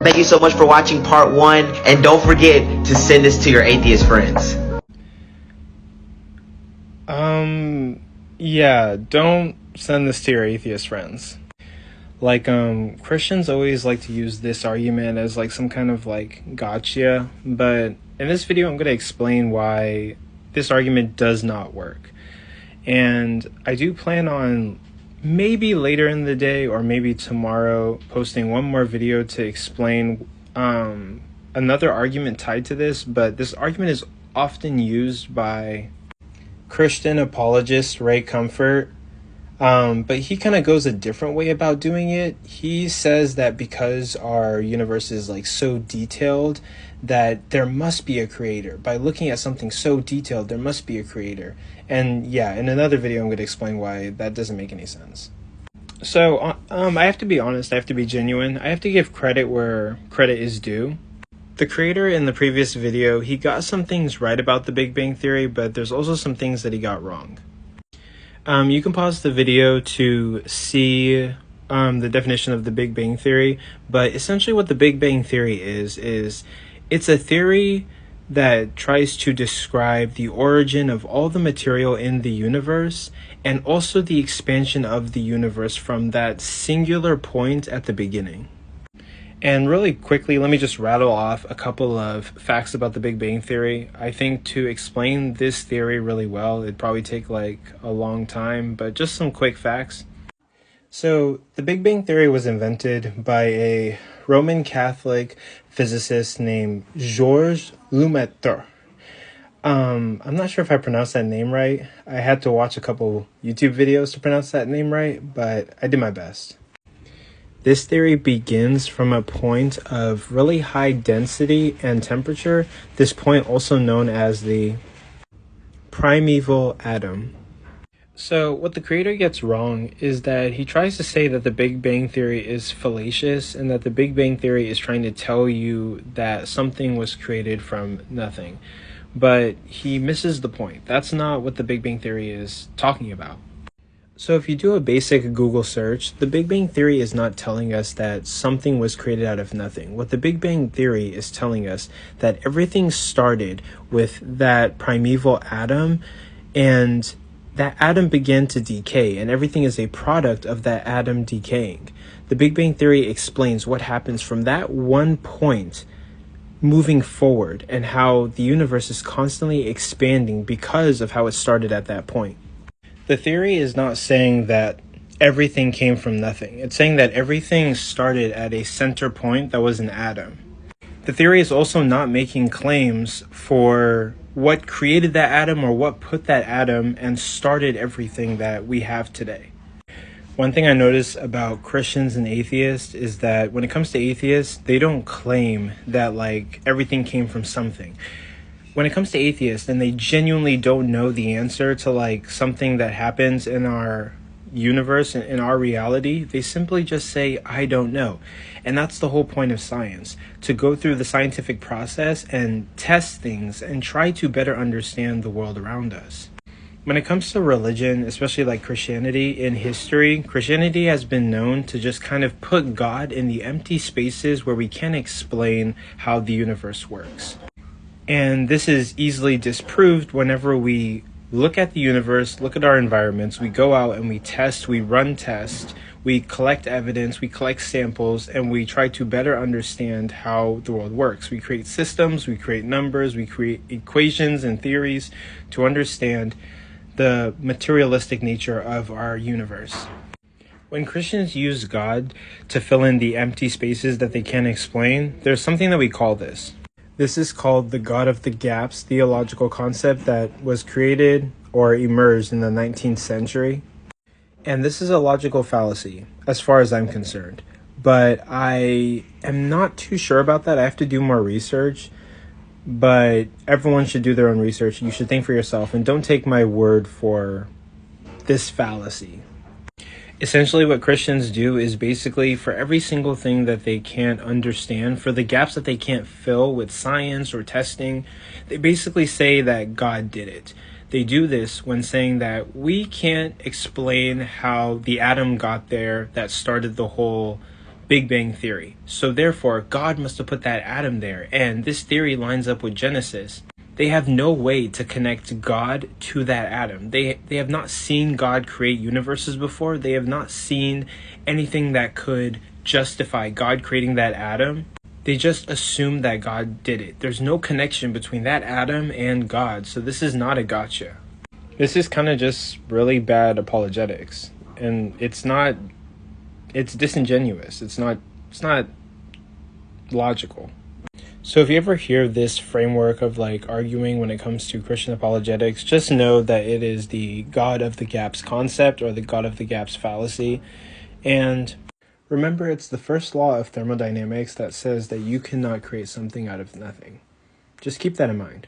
Thank you so much for watching part 1, and don't forget to send this to your atheist friends. Yeah, don't send this to your atheist friends. Like, Christians always like to use this argument as like some kind of like gotcha, but in this video I'm going to explain why this argument does not work. And I do plan on maybe later in the day or maybe tomorrow posting one more video to explain another argument tied to this, but this argument is often used by Christian apologist Ray Comfort, but he kind of goes a different way about doing it. He says that because our universe is like so detailed that there must be a creator. By looking at something so detailed, there must be a creator. And yeah, in another video I'm going to explain why that doesn't make any sense. So I have to be honest, I have to be genuine, I have to give credit where credit is due. The creator in the previous video, he got some things right about the Big Bang Theory, but there's also some things that he got wrong. You can pause the video to see the definition of the Big Bang Theory, but essentially what the Big Bang Theory is it's a theory that tries to describe the origin of all the material in the universe and also the expansion of the universe from that singular point at the beginning. And really quickly, let me just rattle off a couple of facts about the Big Bang Theory. I think to explain this theory really well, it'd probably take like a long time, but just some quick facts. So the Big Bang Theory was invented by a Roman Catholic physicist named Georges Lemaitre. I'm not sure if I pronounced that name right. I had to watch a couple YouTube videos to pronounce that name right, but I did my best. This theory begins from a point of really high density and temperature, this point also known as the primeval atom. So what the creator gets wrong is that he tries to say that the Big Bang Theory is fallacious and that the Big Bang Theory is trying to tell you that something was created from nothing. But he misses the point. That's not what the Big Bang Theory is talking about. So if you do a basic Google search, the Big Bang Theory is not telling us that something was created out of nothing. What the Big Bang Theory is telling us that everything started with that primeval atom, and that atom began to decay, and everything is a product of that atom decaying. The Big Bang Theory explains what happens from that one point moving forward and how the universe is constantly expanding because of how it started at that point. The theory is not saying that everything came from nothing. It's saying that everything started at a center point that was an atom. The theory is also not making claims for what created that atom or what put that atom and started everything that we have today. One thing I notice about Christians and atheists is that when it comes to atheists, they don't claim that like everything came from something. When it comes to atheists and they genuinely don't know the answer to like something that happens in our universe and in our reality, they simply just say, I don't know. And that's the whole point of science, to go through the scientific process and test things and try to better understand the world around us. When it comes to religion, especially like Christianity, in history, Christianity has been known to just kind of put God in the empty spaces where we can't explain how the universe works. And this is easily disproved whenever we look at the universe, look at our environments, we go out and we test, we run tests, we collect evidence, we collect samples, and we try to better understand how the world works. We create systems, we create numbers, we create equations and theories to understand the materialistic nature of our universe. When Christians use God to fill in the empty spaces that they can't explain, there's something that we call this. This is called the God of the Gaps theological concept that was created or emerged in the 19th century. And this is a logical fallacy, as far as I'm concerned. But I am not too sure about that. I have to do more research. But everyone should do their own research. You should think for yourself and don't take my word for this fallacy. Essentially what Christians do is basically for every single thing that they can't understand, for the gaps that they can't fill with science or testing, they basically say that God did it. They do this when saying that we can't explain how the atom got there that started the whole Big Bang Theory. So therefore, God must have put that atom there, and this theory lines up with Genesis. They have no way to connect God to that atom. They have not seen God create universes before. They have not seen anything that could justify God creating that atom. They just assume that God did it. There's no connection between that atom and God, so this is not a gotcha. This is kind of just really bad apologetics, and it's disingenuous. It's not logical. So if you ever hear this framework of like arguing when it comes to Christian apologetics, just know that it is the God of the gaps concept, or the God of the gaps fallacy. And remember, it's the first law of thermodynamics that says that you cannot create something out of nothing. Just keep that in mind.